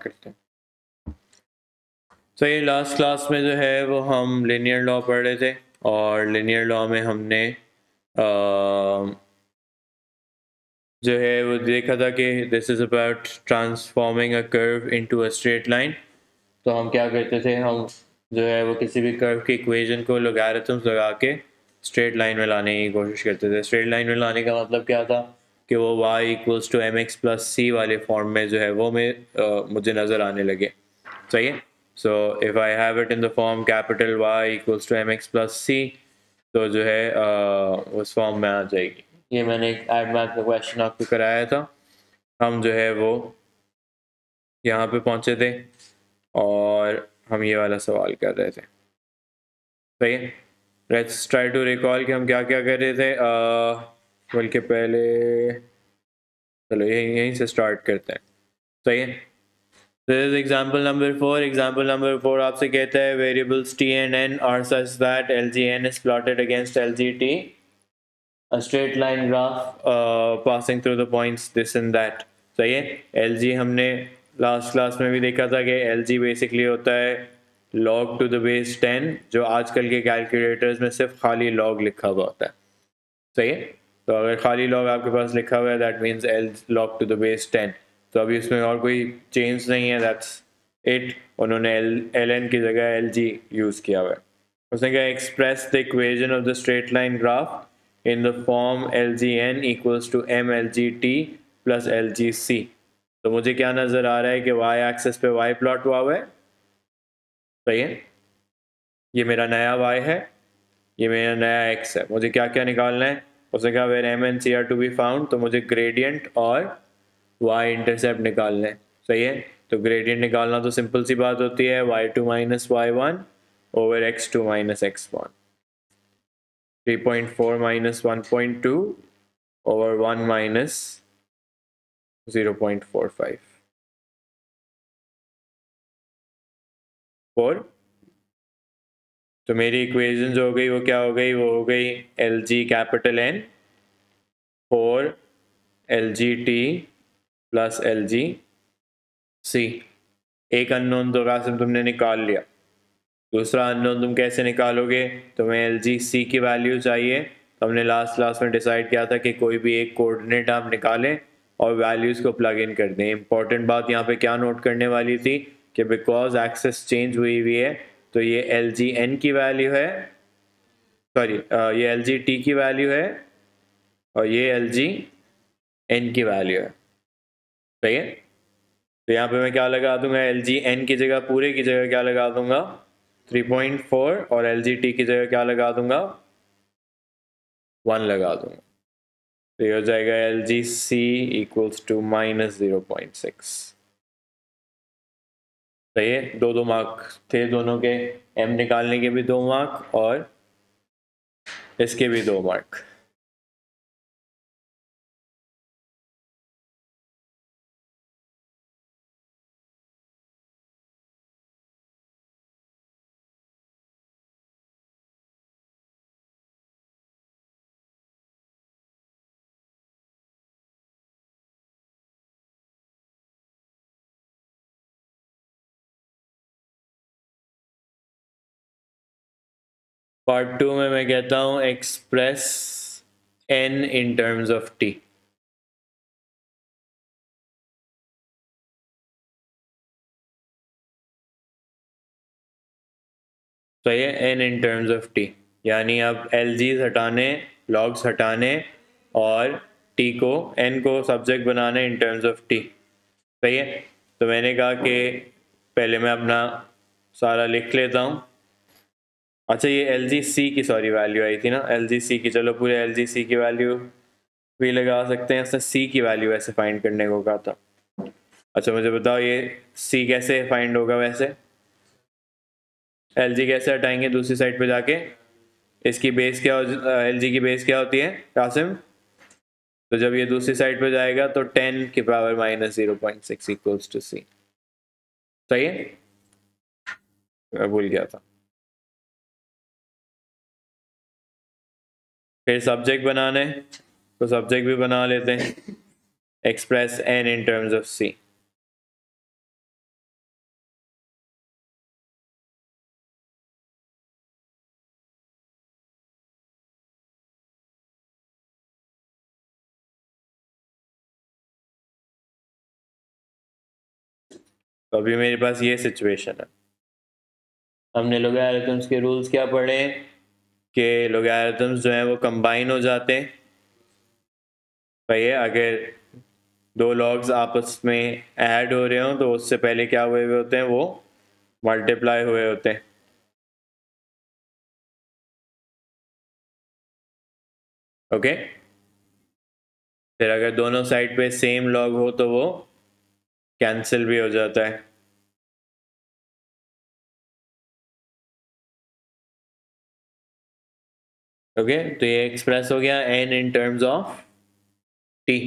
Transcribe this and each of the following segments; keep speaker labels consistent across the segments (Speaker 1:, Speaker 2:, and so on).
Speaker 1: करते हैं। तो ये लास्ट क्लास में जो है वो हम लिनियर लॉ पढ़ रहे थे, और लिनियर लॉ में हमने जो है वो देखा था कि this is about transforming a curve into a straight line. तो हम क्या करते थे, हम जो है वो किसी भी कर्व की इक्वेशन को लॉगरिथम्स लगा के स्ट्रेट लाइन में लाने की कोशिश करते थे। स्ट्रेट लाइन में लाने का मतलब क्या था कि वो y equals to M X plus C वाले फॉर्म में जो है वो मुझे नज़र आने लगे। सही है। So if I have it in the form capital y equals to M X plus C, तो जो है उस फॉर्म में आ जाएगी। ये मैंने एक एड मैथ का क्वेश्चन आपको कराया था। हम जो है वो यहाँ पे पहुँचे थे और हम ये वाला सवाल कर रहे थे। सही है। लेट्स ट्राई टू रिकॉल कि हम क्या क्या कर रहे थे। बल्कि पहले चलो यहीं से स्टार्ट करते हैं। सही है। This is example number 4. Example number 4 आपसे कहता है variables t and n are such that LGN is plotted against LGT, a straight line graph passing through the points this and that. सही है। LG हमने लास्ट क्लास में भी देखा था कि LG बेसिकली होता है log to the base 10, जो आजकल के कैलकुलेटर्स में सिर्फ खाली log लिखा हुआ होता है। सही है। तो अगर खाली log आपके पास लिखा हुआ है that means L log to the base 10। तो अभी उसमें और कोई चेंज नहीं है, दैट्स इट। उन्होंने ln की जगह LG यूज़ किया हुआ है। उसने कहा express the equation of the straight line graph in the form LGN equals to MLGT plus LGC। तो मुझे क्या नज़र आ रहा है कि y एक्सिस पे y प्लॉट हुआ है। सही है। ये मेरा नया y है, ये मेरा नया x है। मुझे क्या क्या निकालना है। उसने कहा where M and C are to be found, तो मुझे ग्रेडियंट और y इंटरसेप्ट निकालना है। सही है। तो ग्रेडियंट निकालना तो सिंपल सी बात होती है, y2 minus y1 over x2 minus x1। 3.4 minus 1.2 over 1 minus 0.45 4। तो मेरी इक्वेशन जो हो गई वो क्या हो गई, वो हो गई LG capital N 4 LGT plus LGC। एक अननोन तो कासिम तुमने निकाल लिया, दूसरा अननोन तुम कैसे निकालोगे। तुम्हें LGC की वैल्यू चाहिए। तो हमने लास्ट क्लास में डिसाइड किया था कि कोई भी एक कोऑर्डिनेट आप निकालें और वैल्यूज़ को प्लग इन कर दें। इंपॉर्टेंट बात यहाँ पे क्या नोट करने वाली थी कि बिकॉज एक्सेस चेंज हुई हुई है, तो ये LGN की वैल्यू है, सॉरी ये LGT की वैल्यू है और ये LGN की वैल्यू है। सही है। तो यहाँ पे मैं क्या लगा दूंगा, LGN की जगह पूरे की जगह क्या लगा दूंगा 3.4 और LGT की जगह क्या लगा दूंगा 1 लगा दूंगा। तो ये हो जाएगा LGC इक्वल्स टू माइनस 0.6। सही है। दो मार्क थे दोनों के, M निकालने के भी 2 मार्क और इसके भी 2 मार्क। पार्ट 2 में मैं कहता हूं express N in terms of T। तो ये N in terms of T, यानी अब LGs हटाने, लॉग्स हटाने और T को N को सब्जेक्ट बनाने इन टर्म्स ऑफ T। सही है। तो मैंने कहा कि पहले मैं अपना सारा लिख लेता हूँ। अच्छा ये LGC की सॉरी वैल्यू आई थी ना, LGC की, चलो पूरे LGC की वैल्यू भी लगा सकते हैं। इसने C की वैल्यू ऐसे फाइंड करने को कहा था। अच्छा मुझे बताओ ये C कैसे फाइंड होगा वैसे, LG कैसे हटाएंगे दूसरी साइड पे जाके। इसकी बेस क्या LG की बेस क्या होती है कासिम। तो जब ये दूसरी साइड पे जाएगा तो 10 की power minus 0.6 equals to C। सही है। मैं भूल गया था। फिर सब्जेक्ट बनाने, तो सब्जेक्ट भी बना लेते हैं। Express N in terms of C। तो अभी मेरे पास ये सिचुएशन है। हमने लोगैरिथम्स के रूल्स क्या पढ़े कि लोगैरिथम्स जो है वो कंबाइन हो जाते हैं। सही है, अगर दो लॉग्स आपस में ऐड हो रहे हो तो उससे पहले क्या हुए हुए होते हैं, वो मल्टीप्लाई हुए होते हैं। ओके, फिर अगर दोनों साइड पे सेम लॉग हो तो वो कैंसिल भी हो जाता है। ओके, तो ये एक्सप्रेस हो गया n in terms of t।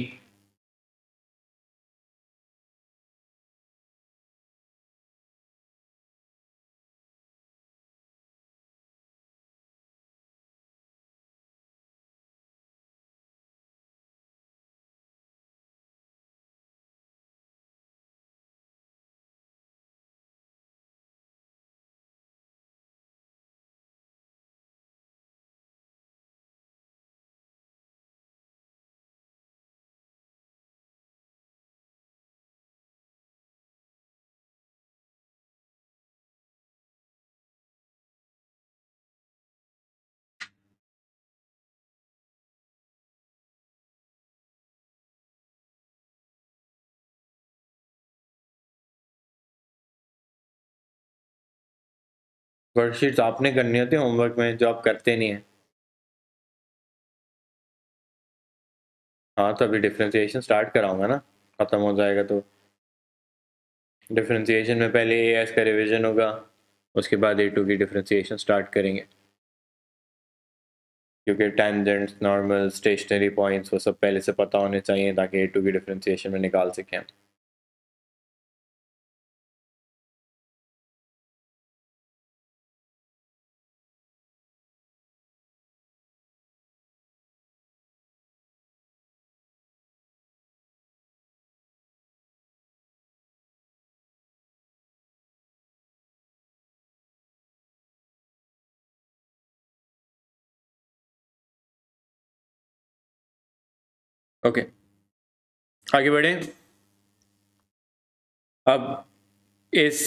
Speaker 1: Worksheets आपने करनी होती है होमवर्क में, जो आप करते नहीं है। हाँ, तो अभी डिफरेंशिएशन स्टार्ट कराऊंगा ना, खत्म हो जाएगा तो। डिफरेंशिएशन में पहले ए एस का रिवीजन होगा, उसके बाद ए टू की डिफरेंशिएशन स्टार्ट करेंगे, क्योंकि टेंजेंट्स, नॉर्मल, स्टेशनरी पॉइंट्स वो सब पहले से पता होने चाहिए ताकि ए टू की डिफरेंशिएशन में निकाल सकें। ओके, आगे बढ़े। अब इस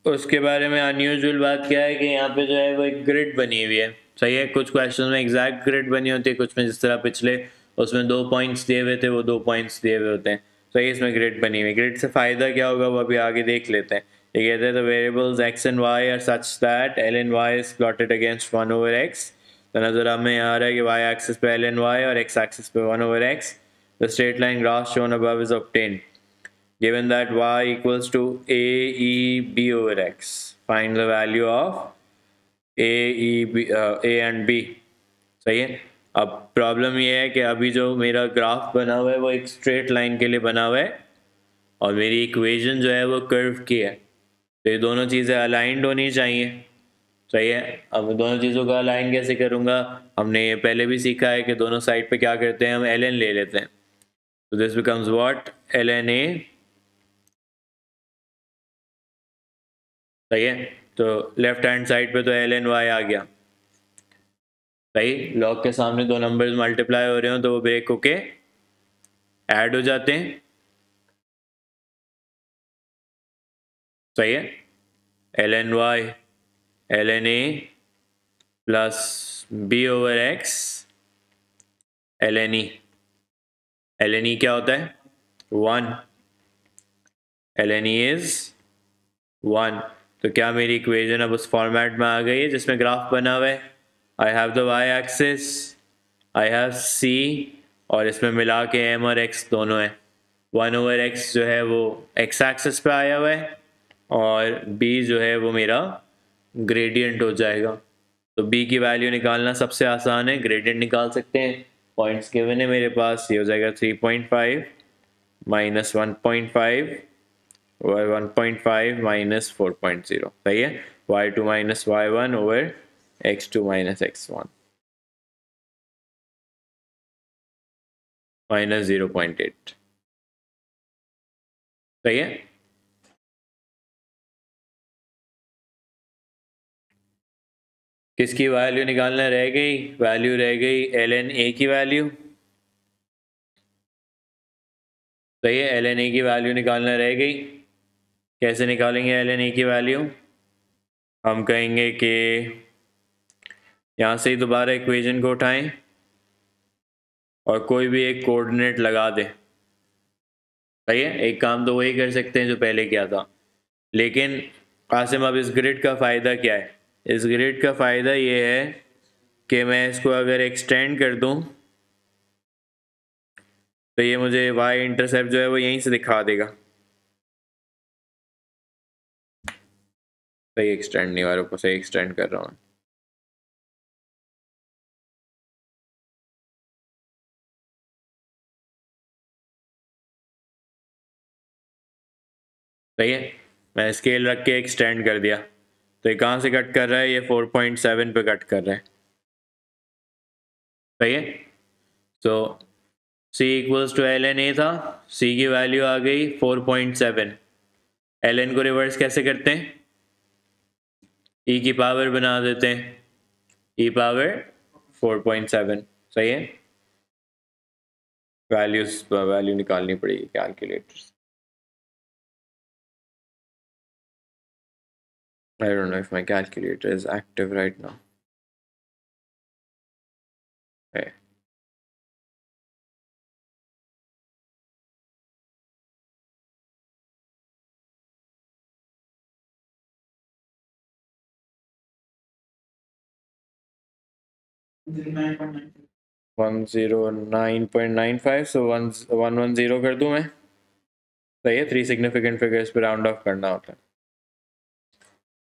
Speaker 1: उसके बारे में अनयूजुअल बात क्या है कि यहाँ पे जो है वो एक ग्रिड बनी हुई है। सही है, कुछ क्वेश्चन में एग्जैक्ट ग्रिड बनी होती है, कुछ में जिस तरह पिछले उसमें 2 पॉइंट्स दिए हुए थे वो 2 पॉइंट्स दिए हुए होते हैं। सही है, इसमें ग्रिड बनी हुई। ग्रिड से फ़ायदा क्या होगा वो अभी आगे देख लेते हैं। ये कहते हैं the variables x and y are such that l and y is plotted against 1/x। तो नजर हमें आ रहा है कि y एक्सिस पे l एंड y और x एक्सिस पे 1/x। The straight line graph shown above is obtained given that y equals to a e b over x. Find the value of a and b. सही है। अब problem ये है कि अभी जो मेरा ग्राफ बना हुआ है वो एक स्ट्रेट लाइन के लिए बना हुआ है और मेरी इक्वेशन जो है वो कर्व की है, तो ये दोनों चीज़ें अलाइंड होनी चाहिए। सही है, अब दोनों चीज़ों का अलाइन कैसे करूँगा, हमने ये पहले भी सीखा है कि दोनों साइड पे क्या करते हैं, हम एल एन ले लेते हैं। तो this becomes what, l n a. सही है, तो लेफ्ट हैंड साइड पे तो एल एन वाई आ गया। सही, लॉग के सामने दो नंबर्स मल्टीप्लाई हो रहे हो तो वो ब्रेक होके ऐड हो जाते हैं। सही है, l n y l n a plus b over x l n e. L n e क्या होता है, 1। L n e is 1। तो क्या मेरी इक्वेशन अब उस फॉर्मेट में आ गई है जिसमें ग्राफ बना हुआ है। I have the Y axis, I have C, और इसमें मिला के एम और एक्स दोनों है। 1/x जो है वो एक्स एक्सिस पे आया हुआ है और b जो है वो मेरा ग्रेडियंट हो जाएगा। तो b की वैल्यू निकालना सबसे आसान है, ग्रेडियंट निकाल सकते हैं। पॉइंट्स गिवन है मेरे पास, ये हो जाएगा 3.5 माइनस 1.5 और 1.5 माइनस 4.0। सही है, y2 minus y1 over x2 minus x1 minus 0.8। सही है, किसकी वैल्यू निकालना रह गई, वैल्यू रह गई एल एन ए की वैल्यू। सही है, एल एन ए की वैल्यू निकालना रह गई। कैसे निकालेंगे एल एन ए की वैल्यू? हम कहेंगे कि यहाँ से ही दोबारा इक्वेशन को उठाएं और कोई भी एक कोऑर्डिनेट लगा दें। सही है, एक काम तो वही कर सकते हैं जो पहले किया था। लेकिन कासिम, अब इस ग्रिड का फ़ायदा क्या है? इस ग्रिड का फ़ायदा ये है कि मैं इसको अगर एक्सटेंड कर दूं तो ये मुझे वाई इंटरसेप्ट जो है वो यहीं से दिखा देगा। सही एक्सटेंड नहीं, वालों को सही एक्सटेंड कर रहा हूँ। सही है, मैं स्केल रख के एक्सटेंड कर दिया तो ये कहाँ से कट कर रहा है? ये 4.7 पे कट कर रहा है। सही है, तो C equals to l n a था, C की वैल्यू आ गई 4.7। एल एन को रिवर्स कैसे करते हैं? E की पावर बना देते हैं, E पावर 4.7। सही है, वैल्यू निकालनी पड़ेगी कैलकुलेटर से। I don't know if my calculator is active right now. Hey. One 9.95, so 110 कर दूं मैं? सही है, 3 सिग्निफिकेंट फिगर्स पे राउंड ऑफ करना होता है।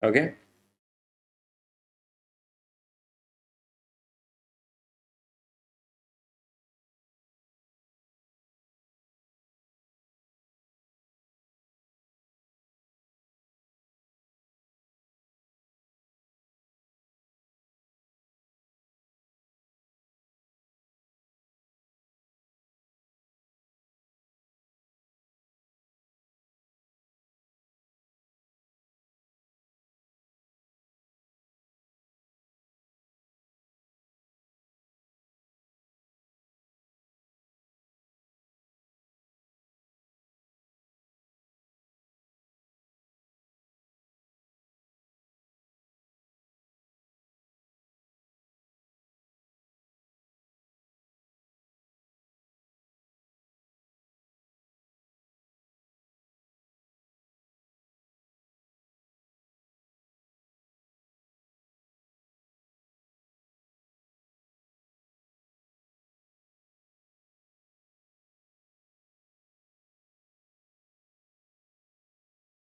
Speaker 1: ओके,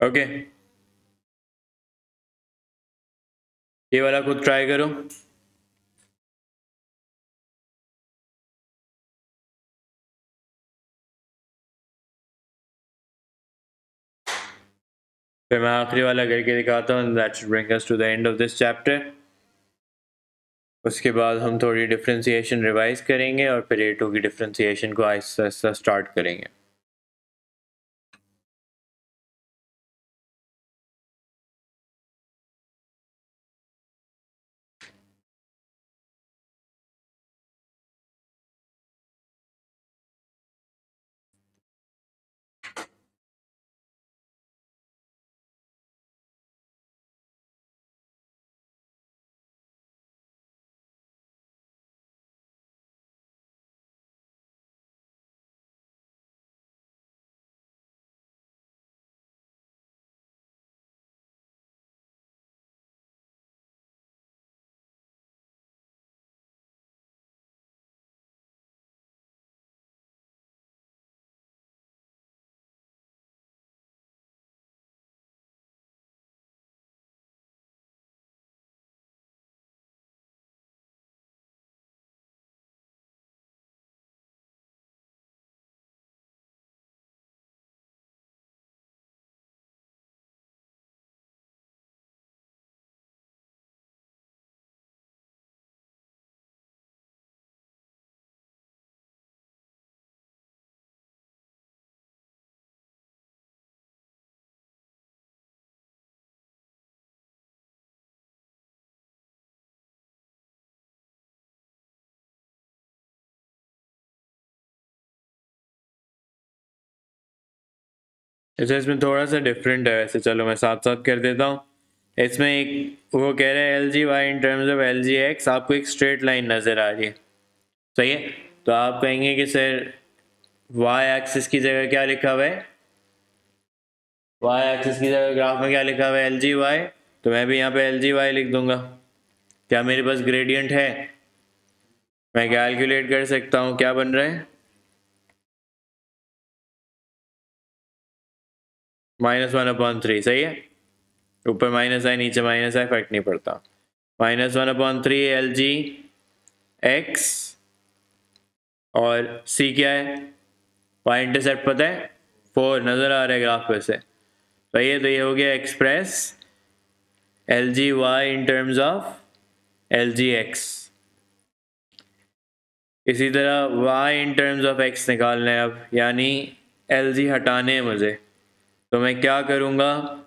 Speaker 1: ओके, ये वाला खुद ट्राई करो। फिर मैं आखिरी वाला करके दिखाता हूँ। That should bring us to the end of this chapter. उसके बाद हम थोड़ी डिफ्रेंसिएशन रिवाइज करेंगे और फिर A2 की डिफ्रेंसिएशन को आहिस्ता आहिस्ता स्टार्ट करेंगे। अच्छा, इसमें थोड़ा सा डिफरेंट है वैसे, चलो मैं साथ साथ कर देता हूँ। इसमें एक वो कह रहे हैं l g y in terms of l g x, आपको एक स्ट्रेट लाइन नज़र आ रही है, सही है। तो आप कहेंगे कि सर वाई एक्सिस की जगह क्या लिखा हुआ है, वाई एक्सिस की जगह ग्राफ में क्या लिखा हुआ है, एल जी वाई, तो मैं भी यहाँ पे एल जी वाई लिख दूंगा। क्या मेरे पास ग्रेडियंट है, मैं कैलकुलेट कर सकता हूँ, क्या बन रहा है, -1/3, सही है। ऊपर माइनस है नीचे माइनस है, फर्क नहीं पड़ता। -1/3 एल जी एक्स, और सी क्या है, वाई इंटरसेप्ट पता है 4 नज़र आ रहा है ग्राफ पे से, सही है। तो ये हो गया express l g y in terms of l g x. इसी तरह y in terms of x निकालना है अब, यानी एल जी हटाने हैं मुझे, तो मैं क्या करूँगा,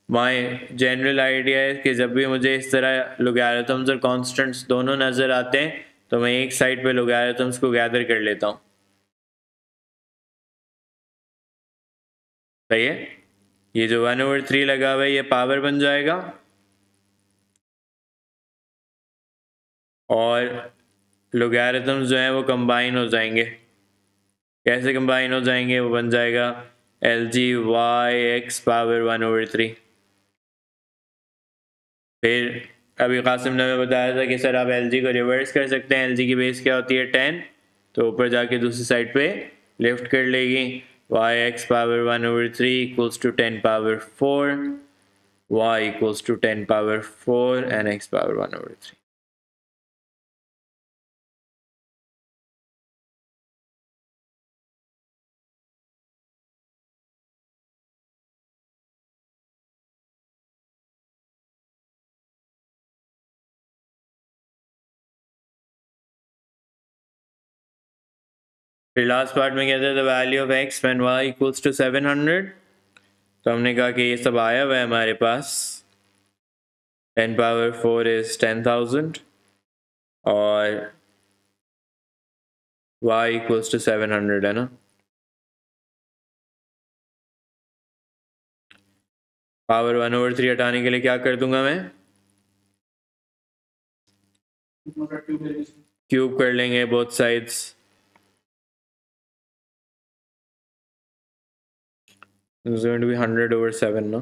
Speaker 1: माई जनरल आइडिया है कि जब भी मुझे इस तरह लॉगरिथम्स और कॉन्स्टेंट्स दोनों नज़र आते हैं तो मैं एक साइड पे लॉगरिथम्स को गैदर कर लेता हूँ, सही है। ये जो 1/3 लगा हुआ है ये पावर बन जाएगा, और लॉगरिथम्स जो हैं वो कंबाइन हो जाएंगे। कैसे कंबाइन हो जाएंगे, वो बन जाएगा l g y x power 1/3। फिर अभी कासिम ने हमें बताया था कि सर आप एल जी को रिवर्स कर सकते हैं, एल जी की बेस क्या होती है 10, तो ऊपर जाके दूसरी साइड पे लिफ्ट कर लेगी, y x power 1/3 equals to 10 power 4, y equals to 10 power 4 and x power 1/3। फिर लास्ट पार्ट में कहते हैं the value of x when y equals to 700, तो हमने कहा कि ये सब आया हुआ है हमारे पास, 10 पावर 4 इज 10,000 और y इक्वल्स टू 700 है ना। पावर 1/3 हटाने के लिए क्या कर दूंगा मैं, क्यूब कर लेंगे both sides, it's going to be 100/7 ना।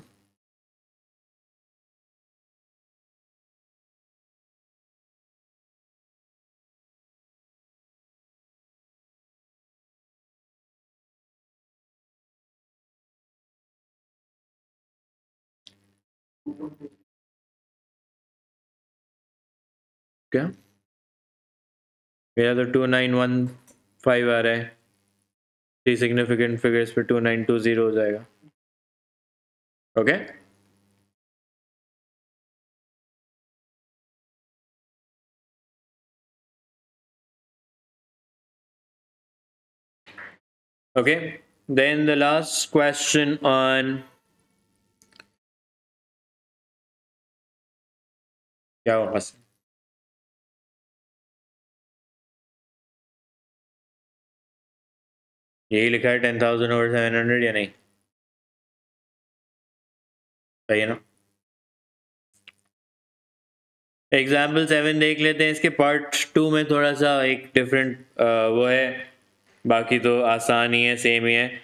Speaker 1: क्या, मेरा तो 2915 आ रहा है, 3 सिग्निफिकेंट फिगर्स पे 2920 हो जाएगा, okay. Okay, then the last question on, क्या होगा, यही लिखा है 10,000/700 या नहीं, सही है ना। एग्जाम्पल 7 देख लेते हैं, इसके पार्ट 2 में थोड़ा सा एक डिफरेंट वो है, बाकी तो आसान ही है, सेम ही है।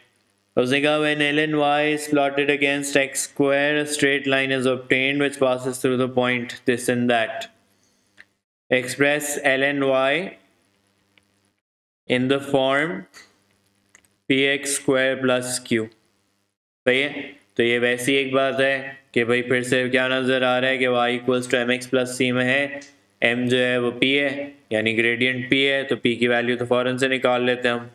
Speaker 1: उसने कहा when ln y is plotted against x square a straight line is obtained which passes through the point this and that, express ln y in the form px square plus q, सही है। तो ये वैसी एक बात है कि भाई फिर से क्या नज़र आ रहा है कि y equals to M X plus C में है, m जो है वो p है, यानी ग्रेडियंट p है, तो p की वैल्यू तो फ़ौरन से निकाल लेते हैं हम।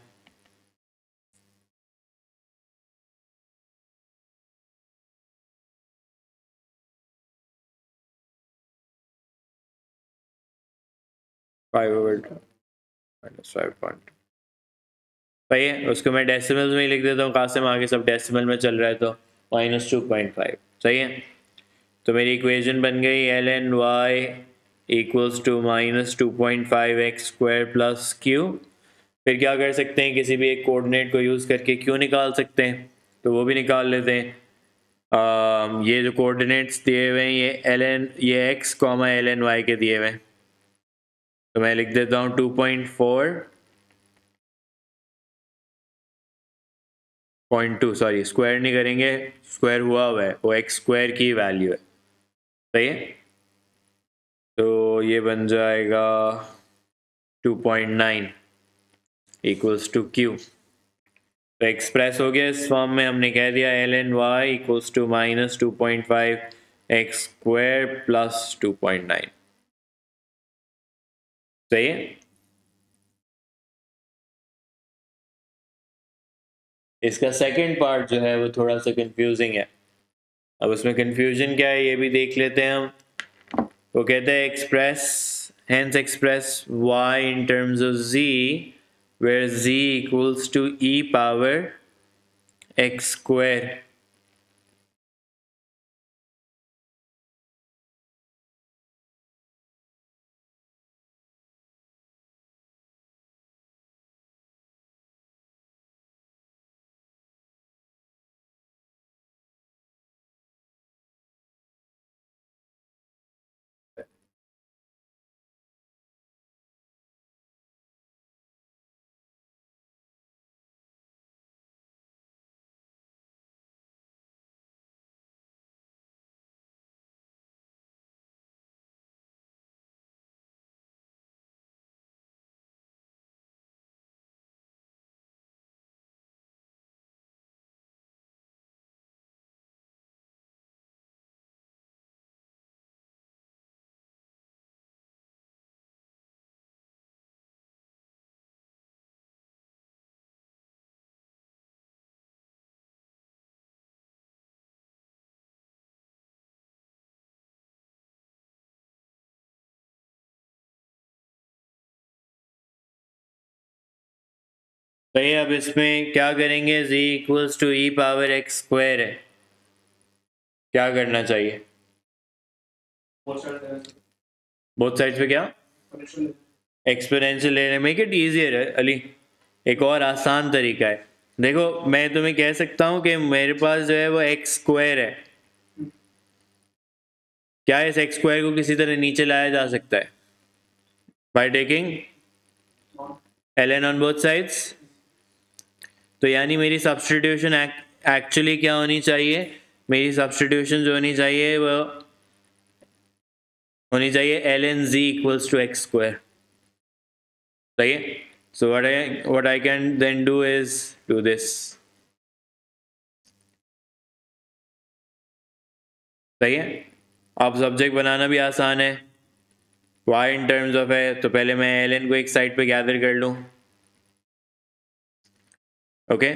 Speaker 1: -5/2 सही है, उसको मैं डेसिमल्स में ही लिख देता हूँ, कासिम आगे सब डेसिमल में चल रहा है, तो -2.5, सही है। तो मेरी इक्वेशन बन गई ln y equals to -2.5x² plus q। फिर क्या कर सकते हैं, किसी भी एक कोऑर्डिनेट को यूज़ करके q निकाल सकते हैं, तो वो भी निकाल लेते हैं। ये जो कोऑर्डिनेट्स दिए हुए हैं ये x comma l n y के दिए हुए हैं, तो मैं लिख देता हूँ 2.4.2, सॉरी स्क्वायर नहीं करेंगे, स्क्वायर हुआ है, वो एक्स स्क्वायर की वैल्यू है। सही है, तो ये बन जाएगा 2.9 इक्वल्स टू क्यू। तो एक्सप्रेस हो गया इस फॉर्म में, हमने कह दिया l n y equals to -2.5 x square plus 2.9। सही है। इसका सेकंड पार्ट जो है वो थोड़ा सा कंफ्यूजिंग है। अब उसमें कंफ्यूजन क्या है ये भी देख लेते हैं हम। वो कहते हैं hence express y in terms of z where z equals to e power x square। तो ये अब इसमें क्या करेंगे, z equals to e power x square है, क्या करना चाहिए? बोथ साइड्स पे क्या एक्सपोनेंशियल ले, मेक इट इजियर है अली, एक और आसान तरीका है। देखो मैं तुम्हें कह सकता हूं कि मेरे पास जो है वो एक्स स्क्वायर है, क्या इस एक्स स्क्वायर को किसी तरह नीचे लाया जा सकता है? By taking ln on both sides. तो यानी मेरी सब्स्टिट्यूशन एक्चुअली क्या होनी चाहिए, मेरी सब्स्टिट्यूशन जो होनी चाहिए वो होनी चाहिए ln z equals to x square. सही है, सो what I can then do is do this। सही है, अब सब्जेक्ट बनाना भी आसान है, y इन टर्म्स ऑफ है, तो पहले मैं ln को एक साइड पे गैदर कर लूं। ओके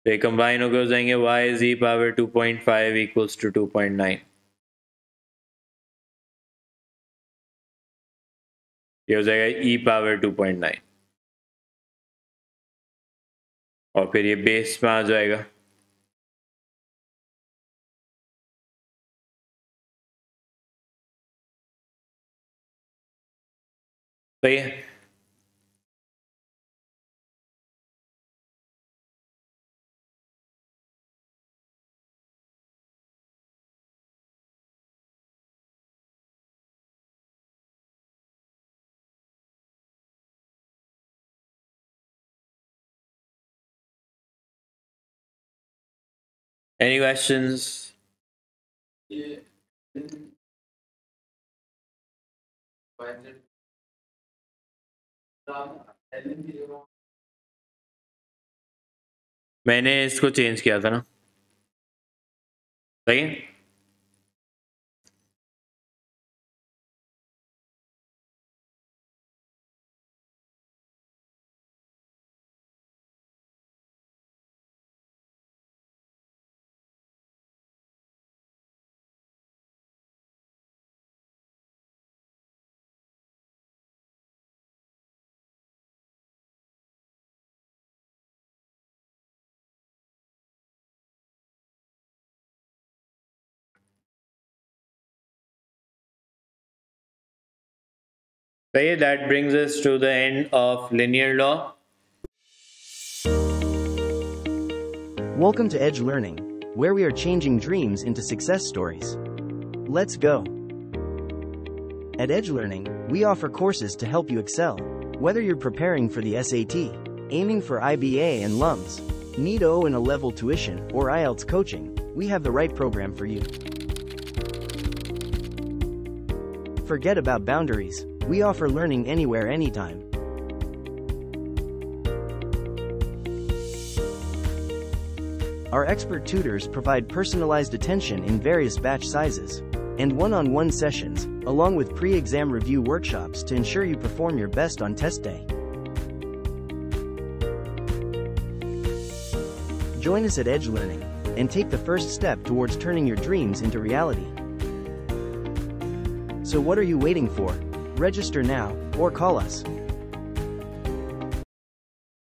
Speaker 1: तो ये कंबाइन होकर हो जाएंगे y z power 2.5 equals to 2.9। ये हो जाएगा e पावर 2.9 और फिर ये बेस में आ जाएगा। सही है, एनी क्वेश्चंस? मैंने इसको चेंज किया था ना। सही है, So that brings us to the end of linear law.
Speaker 2: Welcome to Edge Learning, where we are changing dreams into success stories. Let's go! At Edge Learning, we offer courses to help you excel. Whether you're preparing for the SAT, aiming for IBA and LUMS, need O and a level tuition, or IELTS coaching, we have the right program for you. Forget about boundaries. We offer learning anywhere, anytime. Our expert tutors provide personalized attention in various batch sizes and one-on-one sessions, along with pre-exam review workshops to ensure you perform your best on test day. Join us at Edge Learning and take the first step towards turning your dreams into reality. So what are you waiting for? Register now or call us.